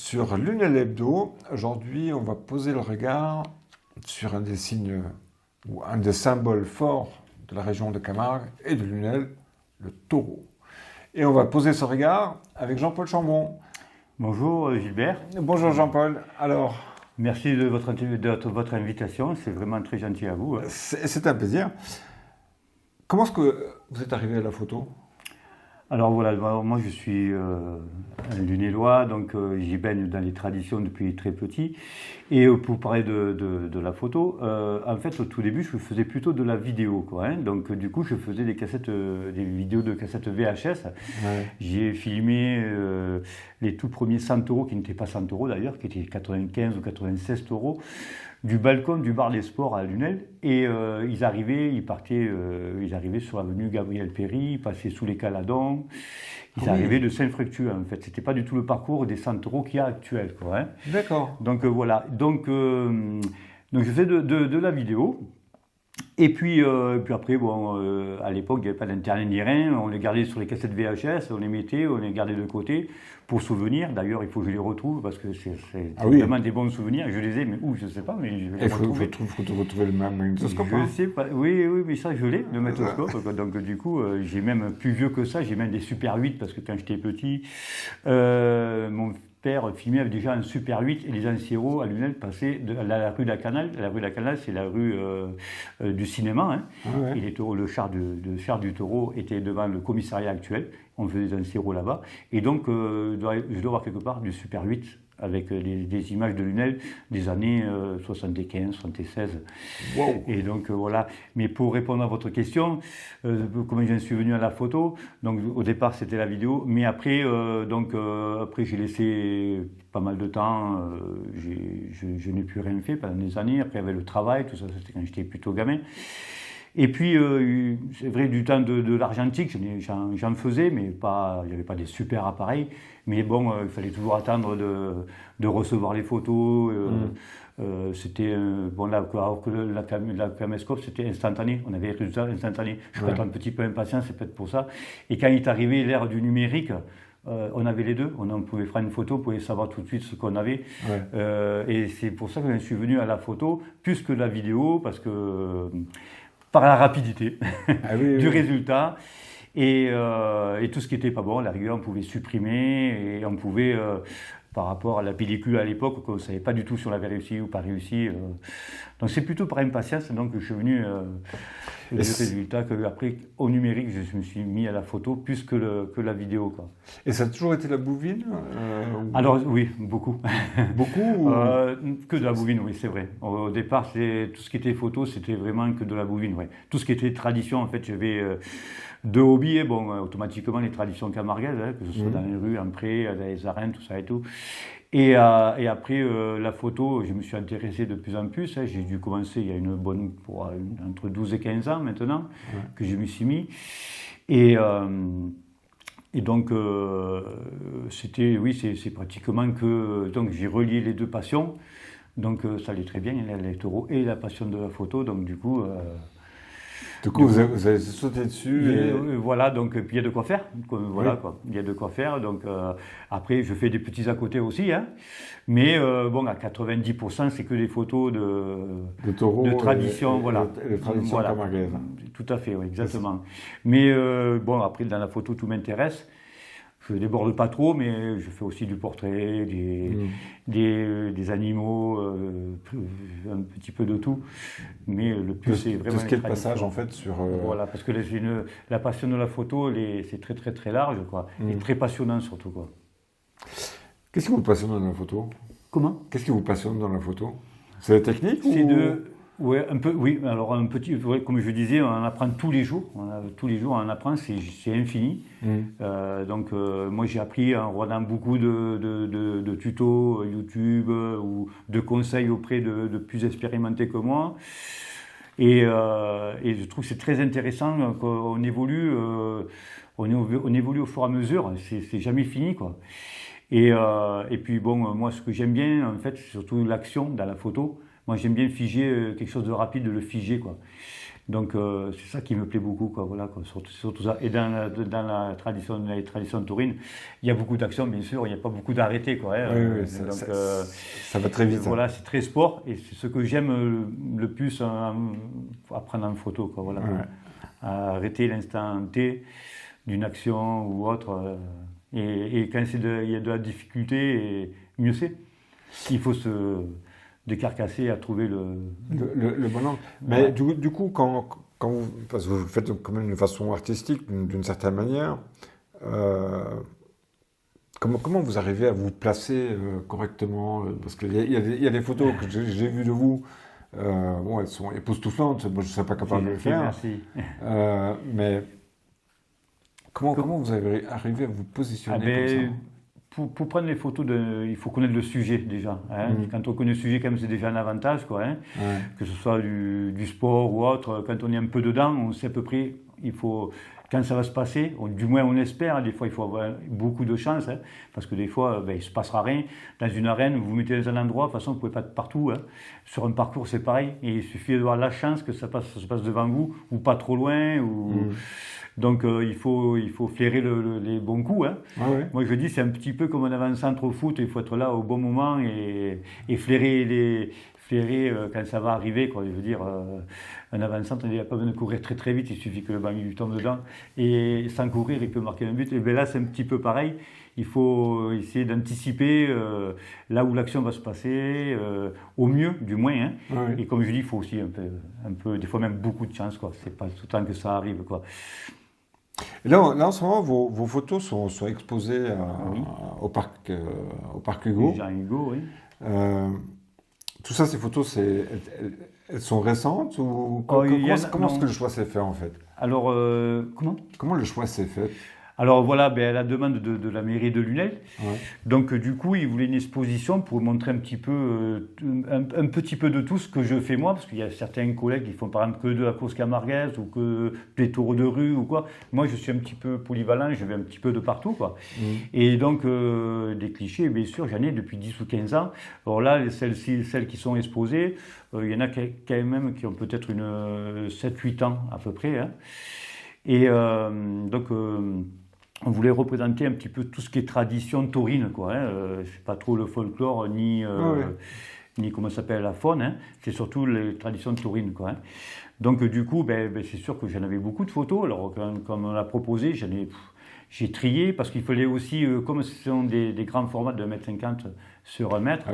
Sur Lunel Hebdo, aujourd'hui, on va poser le regard sur un des signes ou un des symboles forts de la région de Camargue et de Lunel, le taureau. Et on va poser ce regard avec Jean-Paul Chambon. Bonjour Gilbert. Bonjour Jean-Paul. Alors, merci de votre invitation, c'est vraiment très gentil à vous. c'est un plaisir. Comment est-ce que vous êtes arrivé à la photo ? Alors voilà, moi je suis un Lunélois, donc j'y baigne dans les traditions depuis très petit. Et pour parler de la photo, en fait au tout début je faisais plutôt de la vidéo, quoi. Donc du coup je faisais des vidéos de cassettes VHS. Ouais. J'ai filmé les tout premiers 100 euros, qui n'étaient pas 100 euros d'ailleurs, qui étaient 95 ou 96 euros, du balcon du bar des sports à Lunel. Et ils arrivaient sur l'avenue Gabriel Péri, ils passaient sous les Caladons, ils arrivaient de Saint-Fructueux en fait. C'était pas du tout le parcours des 100 euros qu'il y a actuel, quoi. D'accord. Donc voilà, donc je fais de la vidéo. Et puis après, bon, à l'époque, il n'y avait pas d'internet ni rien. On les gardait sur les cassettes VHS, on les mettait, on les gardait de côté pour souvenirs. D'ailleurs, il faut que je les retrouve parce que c'est vraiment des bons souvenirs. Je les ai, mais où, je ne sais pas, mais je vais les retrouver. Il faut retrouver le magnétoscope. Je ne sais pas. Oui, mais ça, je l'ai, le magnétoscope. Donc, du coup, j'ai même plus vieux que ça. J'ai même des Super 8 parce que quand j'étais petit, mon père filmait avec déjà un Super 8 et les anciros à Lunel passaient de la rue de la Canale. La rue de la Canale, c'est la rue du cinéma. Hein. Ah ouais. Et le char du taureau était devant le commissariat actuel. On faisait des anciros là-bas. Et donc, je dois avoir quelque part du Super 8 avec des images de Lunel des années 75, 76. Wow. Et donc voilà. Mais pour répondre à votre question, comment j'en suis venu à la photo, donc au départ c'était la vidéo, mais après, après j'ai laissé pas mal de temps, je n'ai plus rien fait pendant des années. Après il y avait le travail, tout ça, c'était quand j'étais plutôt gamin. Et puis, c'est vrai, du temps de l'argentique, j'en faisais, mais il n'y avait pas des super appareils. Mais bon, il fallait toujours attendre de recevoir les photos. C'était, alors que la caméscope, c'était instantané. On avait les résultats instantanés. Je suis peut-être un petit peu impatient, c'est peut-être pour ça. Et quand est arrivé l'ère du numérique, on avait les deux. On pouvait faire une photo, on pouvait savoir tout de suite ce qu'on avait. Ouais. Et c'est pour ça que je suis venu à la photo, plus que la vidéo, parce que... par la rapidité du résultat et tout ce qui n'était pas bon, à la rigueur, on pouvait supprimer et on pouvait, par rapport à la pellicule à l'époque, qu'on ne savait pas du tout si on avait réussi ou pas réussi. Donc c'est plutôt par impatience donc, que je suis venu le résultat qu'après, au numérique, je me suis mis à la photo plus que la vidéo, quoi. Et ça a toujours été la bouvine Alors oui, beaucoup. Beaucoup que de la bouvine, oui, c'est vrai. Au départ, tout ce qui était photo, c'était vraiment que de la bouvine, oui. Tout ce qui était tradition, en fait, j'avais deux hobbies, automatiquement les traditions camarguaises, que ce soit dans les rues, en pré, dans les arènes, tout ça et tout. Et après, la photo, je me suis intéressé de plus en plus. J'ai dû commencer il y a entre 12 et 15 ans maintenant, que je me suis mis. Et donc, c'est pratiquement que... Donc, j'ai relié les deux passions. Donc, ça allait très bien, les taureaux et la passion de la photo. Donc, du coup... vous avez sauté dessus et... Voilà, donc puis il y a de quoi faire. Voilà, oui. Quoi. Il y a de quoi faire. Donc après, je fais des petits à côté aussi, hein. Mais bon, à 90%, c'est que des photos de taureaux, de tradition, voilà. Les traditions camarguaises. Tout à fait, oui, exactement. Mais bon, après, dans la photo, tout m'intéresse. Je ne déborde pas trop, mais je fais aussi du portrait, des animaux, un petit peu de tout. Mais le plus, c'est vraiment... Tout ce qui est le passage, en fait, sur... Voilà, parce que la passion de la photo, c'est très, très, très large, quoi. Et très passionnant, surtout, quoi. Qu'est-ce qui vous passionne dans la photo ? Comment ? Qu'est-ce qui vous passionne dans la photo ? C'est la technique Ouais, un peu, oui. Alors, comme je disais, on en apprend tous les jours. Tous les jours, on en apprend, c'est infini. Donc, moi, j'ai appris en regardant beaucoup de tutos YouTube ou de conseils auprès de plus expérimentés que moi. Et je trouve que c'est très intéressant qu'on évolue. On évolue au fur et à mesure. C'est jamais fini, quoi. Et puis, bon, moi, ce que j'aime bien, en fait, c'est surtout l'action dans la photo. Moi, j'aime bien figer quelque chose de rapide, de le figer, quoi. Donc c'est ça qui me plaît beaucoup, quoi, voilà, quoi, surtout ça. Et dans la tradition taurine, il y a beaucoup d'actions, bien sûr, il n'y a pas beaucoup d'arrêtés, quoi. Hein, Oui, donc, ça va très vite. Voilà, c'est très sport, et c'est ce que j'aime le plus à prendre en photo, quoi, voilà. Ouais. À arrêter l'instant T d'une action ou autre. Et quand il y a de la difficulté, mieux c'est. Il faut se décarcasser à trouver le bon angle. Mais ouais. du coup, quand vous, parce que vous le faites quand même d'une façon artistique, d'une certaine manière, comment vous arrivez à vous placer correctement? Parce qu'il y a des photos que j'ai vues de vous. Bon, elles sont époustouflantes. Moi, je ne serais pas capable de le faire. Merci. Mais comment vous avez arrivé à vous positionner comme ça? Pour prendre les photos, il faut connaître le sujet déjà. Hein. Quand on connaît le sujet, quand même, c'est déjà un avantage, quoi. Hein. Ouais. Que ce soit du sport ou autre, quand on est un peu dedans, on sait à peu près, quand ça va se passer, du moins on espère. Des fois, il faut avoir beaucoup de chance, hein, parce que des fois, il ne se passera rien. Dans une arène, vous vous mettez dans un endroit, de toute façon, vous ne pouvez pas être partout. Hein. Sur un parcours, c'est pareil. Et il suffit d'avoir la chance que ça se passe devant vous, ou pas trop loin, ou... Donc il faut flairer les bons coups. Hein. Ah ouais. Moi je dis c'est un petit peu comme un avant-centre au foot, il faut être là au bon moment et flairer quand ça va arriver, quoi. Je veux dire, un avant-centre, il n'y a pas besoin de courir très très vite, il suffit que le ballon lui tombe dedans et sans courir il peut marquer un but. Et bien là c'est un petit peu pareil, il faut essayer d'anticiper là où l'action va se passer, au mieux du moins. Hein. Ouais. Et comme je dis, il faut aussi un peu, des fois même beaucoup de chance, quoi. C'est pas tout le temps que ça arrive, quoi. Et là, en ce moment, vos photos sont exposées au parc Hugo. Jean Hugo, oui. Tout ça, ces photos, elles sont récentes ou comment est-ce que le choix s'est fait en fait? Alors, Comment le choix s'est fait? Alors voilà, à la demande de la mairie de Lunel. Ouais. Donc du coup, ils voulaient une exposition pour montrer un petit peu, un petit peu de tout ce que je fais moi, parce qu'il y a certains collègues qui font par exemple que de la course camarguaise ou que des taureaux de rue ou quoi. Moi, je suis un petit peu polyvalent, je vais un petit peu de partout, quoi. Et donc, des clichés, bien sûr, j'en ai depuis 10 ou 15 ans. Alors là, celles qui sont exposées, il y en a quand même qui ont peut-être 7-8 ans à peu près. Hein. Et donc... on voulait représenter un petit peu tout ce qui est tradition taurine, quoi. Hein. C'est pas trop le folklore ni comment ça s'appelle la faune. Hein. C'est surtout les traditions taurines, quoi. Hein. Donc du coup, c'est sûr que j'en avais beaucoup de photos. Alors quand on l'a proposé, j'ai trié parce qu'il fallait aussi, comme ce sont des grands formats de 1,50 m sur 1 mètre,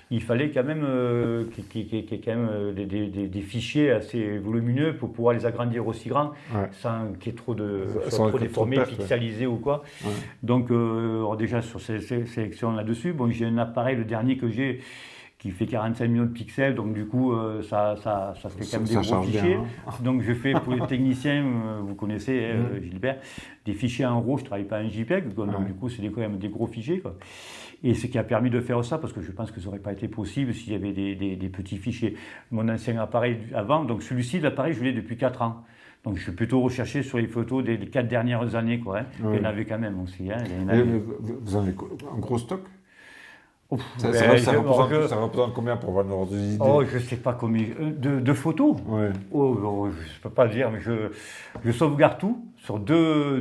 il fallait quand même qu'il y ait quand même des fichiers assez volumineux pour pouvoir les agrandir aussi grands, sans qu'il y ait trop déformés, pixelisés ou quoi. Ouais. Donc déjà sur ces sélections là-dessus, bon, j'ai un appareil, le dernier que j'ai, qui fait 45 millions de pixels, donc du coup ça fait quand même des gros fichiers. Bien, hein. Donc je fais pour les techniciens, vous connaissez Gilbert, des fichiers en RAW, je ne travaille pas en JPEG, donc du coup c'est quand même des gros fichiers, quoi. Et ce qui a permis de faire ça, parce que je pense que ça n'aurait pas été possible s'il y avait des petits fichiers. Mon ancien appareil avant, donc celui-ci, l'appareil, je l'ai depuis 4 ans. Donc je suis plutôt recherché sur les photos des 4 dernières années, quoi. Hein. Il y en avait quand même aussi. Hein. Vous avez un gros stock? Ça représente combien pour avoir une ordre d'idée? Oh, je ne sais pas combien. De photos? Ouais. Oh, je ne peux pas le dire, mais je sauvegarde tout sur deux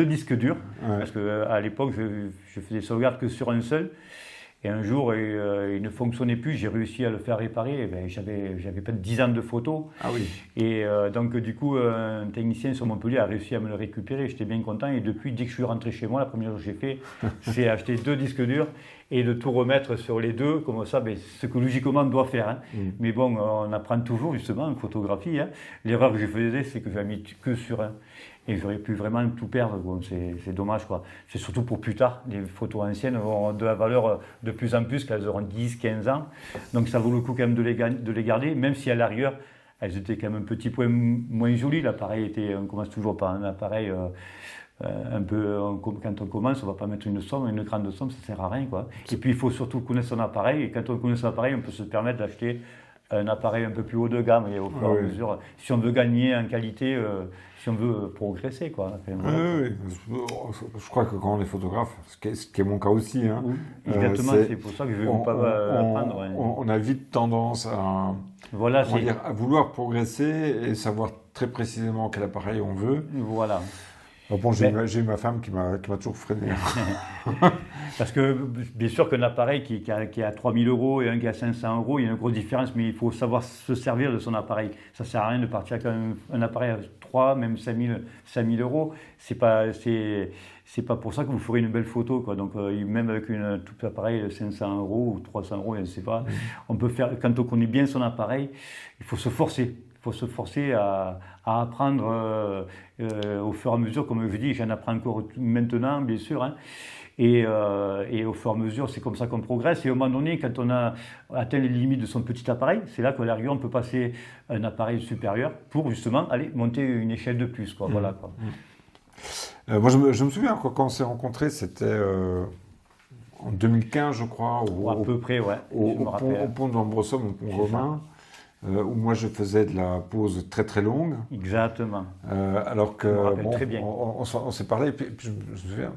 disques durs. Ouais. Parce qu'à l'époque, je faisais sauvegarde que sur un seul. Et un jour, il ne fonctionnait plus, j'ai réussi à le faire réparer. Et j'avais pas de 10 ans de photos. Ah oui. Et donc, du coup, un technicien sur Montpellier a réussi à me le récupérer. J'étais bien content. Et depuis, dès que je suis rentré chez moi, la première chose que j'ai fait, c'est acheter 2 disques durs et de tout remettre sur les 2. Comme ça, ce que logiquement on doit faire. Hein. Mais bon, on apprend toujours, justement, en photographie. Hein. L'erreur que je faisais, c'est que j'ai mis que sur un. Et j'aurais pu vraiment tout perdre. Bon, c'est dommage, quoi. C'est surtout pour plus tard. Les photos anciennes auront de la valeur de plus en plus, qu'elles auront 10, 15 ans. Donc ça vaut le coup quand même de les garder, même si à l'arrière, elles étaient quand même un petit peu moins jolies. L'appareil on commence toujours par un appareil un peu... Quand on commence, on ne va pas mettre une grande somme, ça ne sert à rien, quoi. Et puis il faut surtout connaître son appareil. Et quand on connaît son appareil, on peut se permettre d'acheter un appareil un peu plus haut de gamme. Et au fur et à mesure, si on veut gagner en qualité... si on veut progresser, quoi. Oui. Je crois que quand on est photographe, ce qui est mon cas aussi, hein, exactement, c'est pour ça que je ne veux pas apprendre. On a vite tendance Voilà, on va dire, à vouloir progresser et savoir très précisément quel appareil on veut. Voilà. Bon, j'ai eu ma femme qui m'a toujours freiné. Parce que, bien sûr qu'un appareil qui est à 3 000 euros et un qui est à 500 euros, il y a une grosse différence, mais il faut savoir se servir de son appareil. Ça ne sert à rien de partir avec un appareil à 3, même 5 000 euros. C'est pas pour ça que vous ferez une belle photo, quoi. Donc, même avec un tout appareil de 500 euros ou 300 euros, je ne sais pas, on peut faire, quand on connaît bien son appareil, il faut se forcer. Il faut se forcer à apprendre au fur et à mesure, comme je dis, j'en apprends encore maintenant, bien sûr, hein. Et au fur et à mesure, c'est comme ça qu'on progresse. Et au moment donné, quand on a atteint les limites de son petit appareil, c'est là qu'à la rigueur, on peut passer à un appareil supérieur pour justement aller monter une échelle de plus, quoi. Voilà, quoi. Moi, je me souviens, quand on s'est rencontrés, c'était en 2015, je crois. À peu près, ouais. Au pont d'Ambresomme, au pont Romain. Où moi je faisais de la pause très très longue. Exactement. Alors que très bien. On s'est parlé, et puis je me souviens,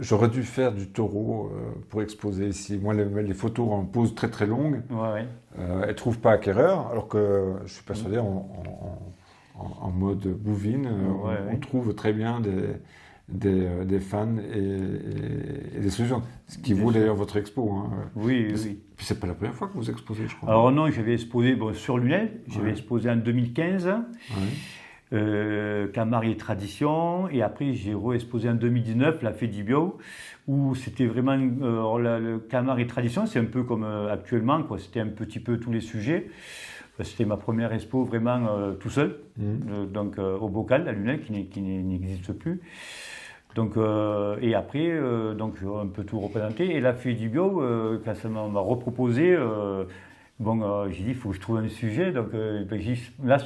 j'aurais dû faire du taureau pour exposer ici. Moi, les photos en pause très très longue, elles ne trouvent pas acquéreur, alors que je suis persuadé en mode bouvine, on trouve très bien des fans et des solutions. Ce qui vaut d'ailleurs votre expo. Hein. Oui. Puis c'est pas la première fois que vous exposez, je crois. Alors non, j'avais exposé sur Lunel, j'avais exposé en 2015, Camargue et Tradition, et après j'ai re-exposé en 2019, la Fée du Bio, où c'était vraiment, le Camargue et Tradition, c'est un peu comme actuellement, quoi. C'était un petit peu tous les sujets. C'était ma première expo vraiment tout seul, donc au Bocal, à Lunel, qui n'existe plus. Donc, et après, donc, j'ai un peu tout représenté. Et la Fée du Bio, quand ça m'a reproposé, j'ai dit, il faut que je trouve un sujet. Donc, là,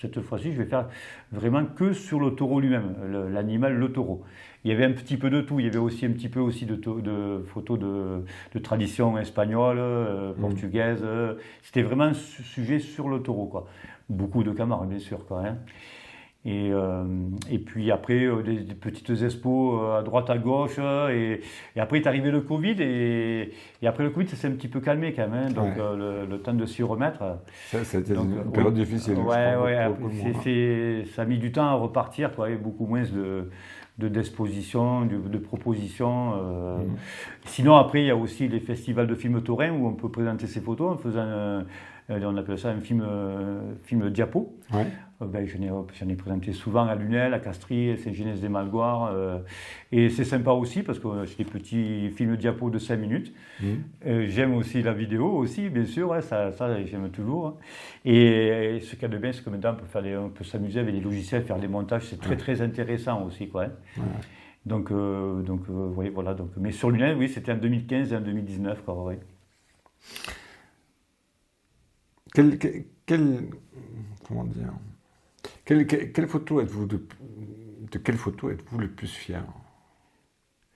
cette fois-ci, je vais faire vraiment que sur le taureau lui-même, l'animal, le taureau. Il y avait un petit peu de tout. Il y avait aussi un petit peu aussi de photos de tradition espagnole, portugaise. C'était vraiment un sujet sur le taureau, quoi. Beaucoup de Camargue, bien sûr, quoi, hein. Et puis après, des petites expos à droite, à gauche. Et après est arrivé le Covid. Et après le Covid, ça s'est un petit peu calmé quand même. Hein, donc le temps de s'y remettre. Ça a été une période difficile. Ça a mis du temps à repartir, quoi. Il y a beaucoup moins d'expositions, de propositions. Sinon, après, il y a aussi les festivals de films taurins où on peut présenter ses photos en faisant, on appelle ça un film diapo. Ouais. J'en ai présenté souvent à Lunel, à Castries, à Saint-Genès-des-Malgoires. Et c'est sympa aussi parce que c'est des petits films diapo de 5 minutes. J'aime aussi la vidéo aussi, bien sûr, hein, ça j'aime toujours. Et ce qu'il y a de bien, c'est que maintenant on peut s'amuser avec des logiciels, faire des montages, c'est très très intéressant aussi, quoi, hein. Donc, oui, voilà. Donc, mais sur Lunel, oui, c'était en 2015 et en 2019, quoi, ouais. Comment dire, quelle photo êtes-vous de quelle photo êtes-vous le plus fier?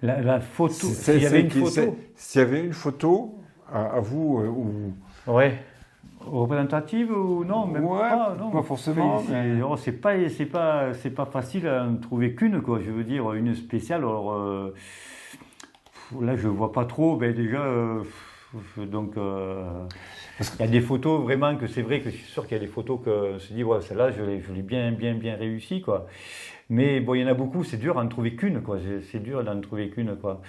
La photo. S'il y avait une photo. S'il y avait une photo à vous ou. Ouais. Représentative ou non, même pas, non. Pas forcément. C'est pas facile à en trouver qu'une, quoi. Je veux dire une spéciale. Alors là, je vois pas trop. Ben déjà, donc. Il y a des photos vraiment que c'est vrai que je suis sûr qu'il y a des photos que on se dit, ouais, celle-là, je l'ai bien réussi, quoi. Mais bon, il y en a beaucoup, c'est dur d'en trouver qu'une, quoi. C'est dur d'en trouver qu'une, quoi.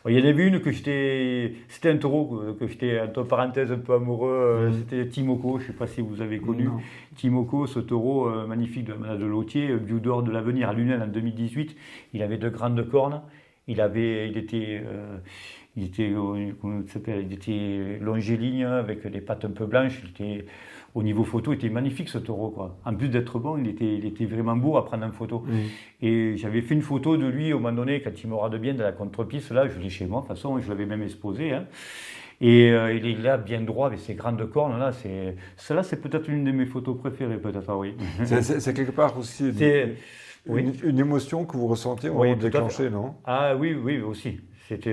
Il y en avait une que c'était un taureau que j'étais, entre parenthèses, un peu amoureux. C'était Timoko, je ne sais pas si vous avez connu. Non. Timoko, ce taureau magnifique de la Manade de Lautier, Bio d'or de l'avenir à Lunel en 2018. Il avait de grandes cornes. Il était longiligne avec des pattes un peu blanches. Au niveau photo, il était magnifique, ce taureau, quoi. En plus d'être bon, il était vraiment beau à prendre en photo. Et j'avais fait une photo de lui au moment donné, quand il me regarde bien de la contre-piste. Là, je l'ai chez moi, de toute façon, je l'avais même exposé, hein. Et il est là, bien droit, avec ses grandes cornes. Là, celle-là, c'est peut-être une de mes photos préférées, peut-être, oui. C'est quelque part aussi une émotion que vous ressentiez au moment de déclencher, non? Ah oui, aussi. Cette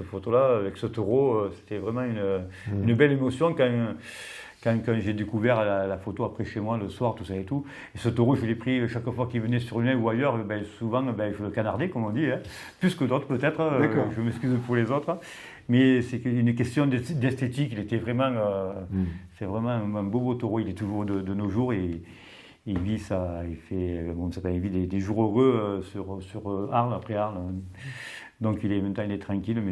photo-là, avec ce taureau, c'était vraiment une belle émotion quand j'ai découvert la photo après chez moi, le soir, tout ça et tout. Et ce taureau, je l'ai pris chaque fois qu'il venait sur Lunel ou ailleurs, souvent, je le canardais, comme on dit, hein, plus que d'autres peut-être, je m'excuse pour les autres. Mais c'est une question d'esthétique. Il était vraiment, c'est vraiment un beau taureau. Il est toujours de nos jours et il vit ça. Il fait, il vit des jours heureux sur Arles, après Arles. Donc maintenant il est tranquille, mais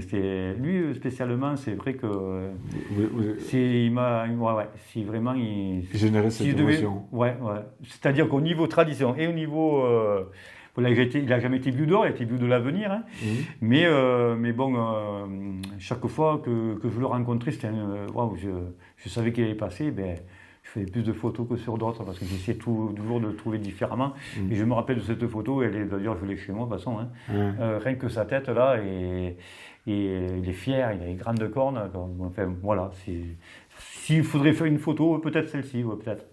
lui spécialement, c'est vrai que c'est vraiment il générait cette émotion. Ouais. C'est-à-dire qu'au niveau tradition et au niveau il n'a jamais été vieux d'or, il a été vieux de l'avenir. Hein. Mais bon, chaque fois que je le rencontrais, c'était je savais qu'il allait passer. Je faisais plus de photos que sur d'autres parce que j'essaie toujours de le trouver différemment. Et je me rappelle de cette photo, d'ailleurs je l'ai chez moi de toute façon. Hein. Rien que sa tête là, et il est fier, il a les grandes cornes. Enfin voilà, s'il faudrait faire une photo, peut-être celle-ci, peut-être.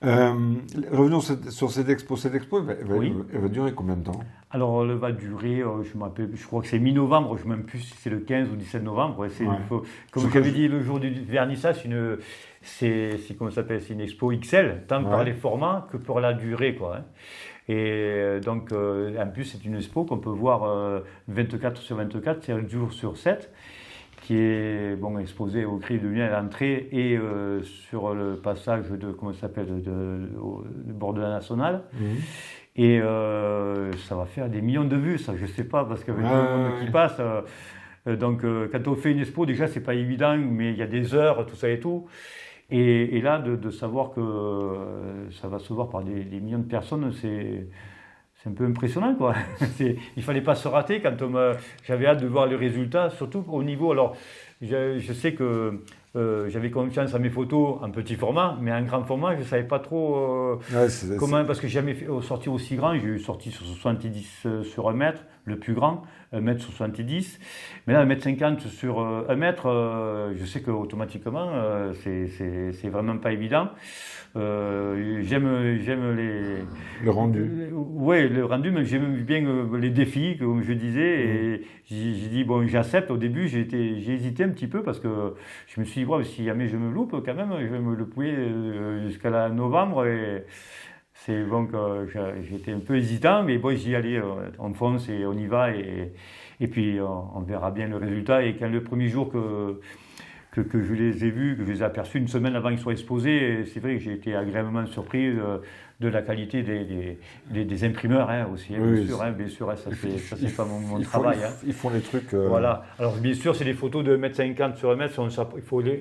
Revenons sur cette expo. Cette expo, elle va durer combien de temps? Alors, elle va durer, je crois que c'est mi-novembre, je ne sais même plus si c'est le 15 ou 17 novembre. Comme j'avais dit le jour du vernissage, c'est une expo XL, tant par les formats que pour la durée, quoi. Hein. Et donc, en plus, c'est une expo qu'on peut voir 24 sur 24, c'est 7 jours sur 7. Qui est exposé au cri de lumière à l'entrée et sur le passage de bord de la nationale. Et ça va faire des millions de vues, ça, je sais pas, parce qu'avec le monde qui passe. Donc, quand on fait une expo, déjà, c'est pas évident, mais il y a des heures, tout ça et tout. Et là, de savoir que ça va se voir par des millions de personnes, c'est un peu impressionnant, quoi. Il fallait pas se rater quand j'avais hâte de voir les résultats, surtout au niveau. Alors, je sais que j'avais confiance à mes photos en petit format, mais en grand format, je savais pas trop comment, parce que j'ai jamais sorti aussi grand. J'ai sorti sur 70 sur 1 mètre, le plus grand, 1m70. Mais là, 1m50 sur 1 mètre, je sais qu'automatiquement, c'est vraiment pas évident. J'aime le rendu. Oui, le rendu, mais j'aime bien les défis, comme je disais. Et j'ai dit, j'accepte. Au début, j'ai hésité un petit peu parce que je me suis dit, si jamais je me loupe, quand même, je vais me louper jusqu'à novembre. Et c'est bon que j'étais un peu hésitant, mais j'y allais, on fonce et on y va. Et puis, on verra bien le résultat. Et quand le premier jour que je les ai vus, que je les ai aperçus une semaine avant qu'ils soient exposés, c'est vrai que j'ai été agréablement surpris de la qualité des imprimeurs aussi, bien sûr, ça c'est pas mon travail. Ils font les trucs... Voilà, alors bien sûr c'est des photos de 1m50 sur 1 mètre,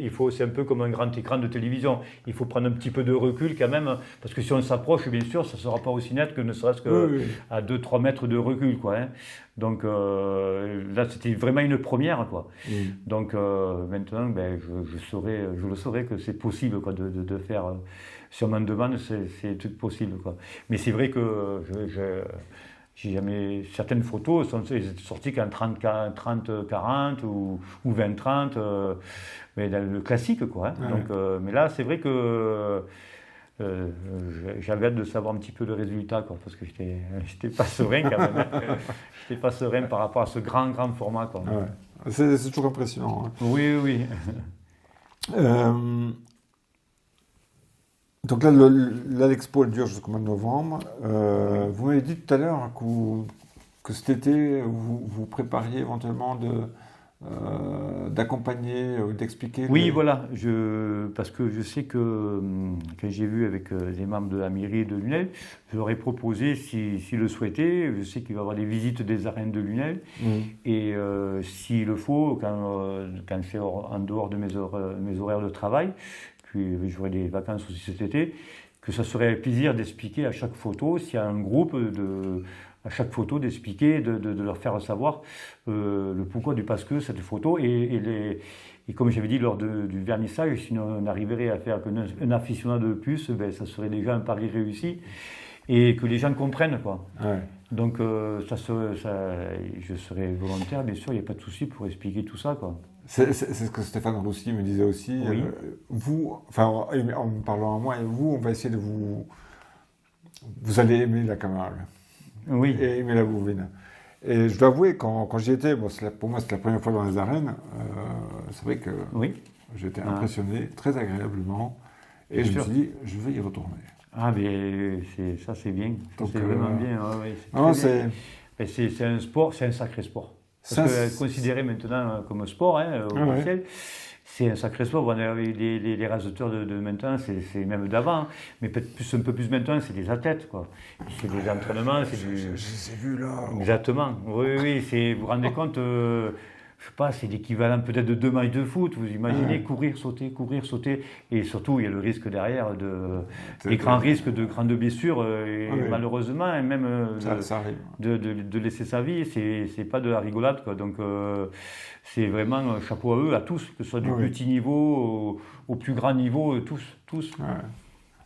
il faut c'est un peu comme un grand écran de télévision, il faut prendre un petit peu de recul quand même, parce que si on s'approche, bien sûr, ça ne sera pas aussi net que ne serait-ce qu'à 2-3 mètres de recul, quoi. Hein. Donc là, c'était vraiment une première, quoi. Donc maintenant, je le saurai que c'est possible, quoi, de faire... si on m'en demande, c'est tout possible, quoi. Mais c'est vrai que j'ai jamais... Certaines photos sont sorties qu'en 30-40 ou 20-30, mais dans le classique, quoi. Hein. Donc, mais là, c'est vrai que... j'avais hâte de savoir un petit peu le résultat, quoi, parce que j'étais pas serein quand même. J'étais pas serein par rapport à ce grand format, quoi. C'est toujours impressionnant. Hein. Oui. Donc là, l'expo dure jusqu'au mois de novembre. Vous m'avez dit tout à l'heure que cet été, vous prépariez éventuellement d'accompagner, d'expliquer. Oui, voilà. Parce que je sais que quand j'ai vu avec les membres de la mairie de Lunel, je leur ai proposé, s'ils le souhaitaient, je sais qu'il va y avoir des visites des arènes de Lunel. Et s'il le faut, quand c'est en dehors de mes horaires de travail, puis j'aurai des vacances aussi cet été, que ça serait un plaisir d'expliquer à chaque photo, s'il y a un groupe à chaque photo d'expliquer, de leur faire savoir le pourquoi du parce que cette photo. Et comme j'avais dit lors du vernissage, si on arriverait à faire qu'un aficionado de plus, ça serait déjà un pari réussi. Et que les gens comprennent, quoi. Donc je serais volontaire, bien sûr, il n'y a pas de souci pour expliquer tout ça, quoi. C'est ce que Stéphane Roussy me disait aussi. Oui. Vous, en me parlant à moi, et vous, on va essayer de vous allez aimer la Camargue. Oui. Et aimer la bouvine. Et je dois avouer, quand j'y étais, pour moi c'était la première fois dans les arènes, c'est vrai que j'étais impressionné, très agréablement, et je me suis dit, je vais y retourner. Ah, mais ça c'est bien, c'est vraiment bien. C'est un sport, c'est un sacré sport. Parce que considéré maintenant comme sport, officiel, c'est un sacré sport. Bon, les réalisateurs de maintenant, c'est même d'avant, mais un peu plus maintenant, c'est des athlètes, quoi. C'est des entraînements, c'est du... Je les ai vus là. Exactement. Oui, vous vous rendez compte, je sais pas, c'est l'équivalent peut-être de 2 matchs de foot. Vous imaginez courir, sauter, et surtout il y a le risque derrière des grands risques de grandes blessures, et malheureusement, et même ça arrive. de laisser sa vie, c'est pas de la rigolade, quoi. Donc c'est vraiment chapeau à eux, à tous, que ce soit du petit niveau au plus grand niveau, tous. Ouais.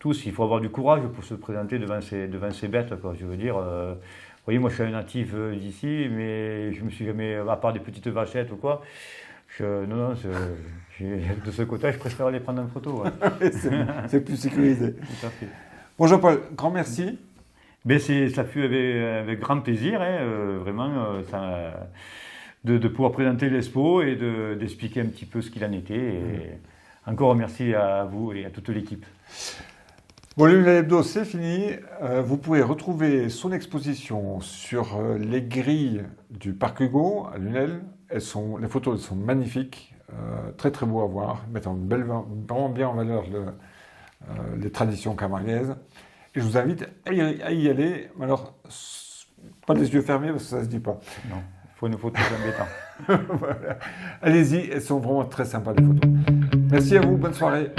Tous, il faut avoir du courage pour se présenter devant ces bêtes, quoi. Je veux dire, vous voyez, moi je suis un natif d'ici, mais je me suis jamais, à part des petites vachettes ou quoi, non, de ce côté, je préfère les prendre en photo. Ouais. C'est plus sécurisé. Tout à fait. Bon, Jean-Paul, grand merci. Mais ça fut avec grand plaisir, vraiment, de pouvoir présenter l'Expo et d'expliquer un petit peu ce qu'il en était. Et encore merci à vous et à toute l'équipe. Bon, le Lunel Hebdo, c'est fini. Vous pouvez retrouver son exposition sur les grilles du Parc Hugo à Lunel. Les photos elles sont magnifiques, très très beau à voir, mettant vraiment bien en valeur les traditions camarguaises. Et je vous invite à y aller. Alors, pas les yeux fermés parce que ça ne se dit pas. Non, il faut une photo embêtante. Voilà. Allez-y, elles sont vraiment très sympas les photos. Merci à vous, bonne soirée.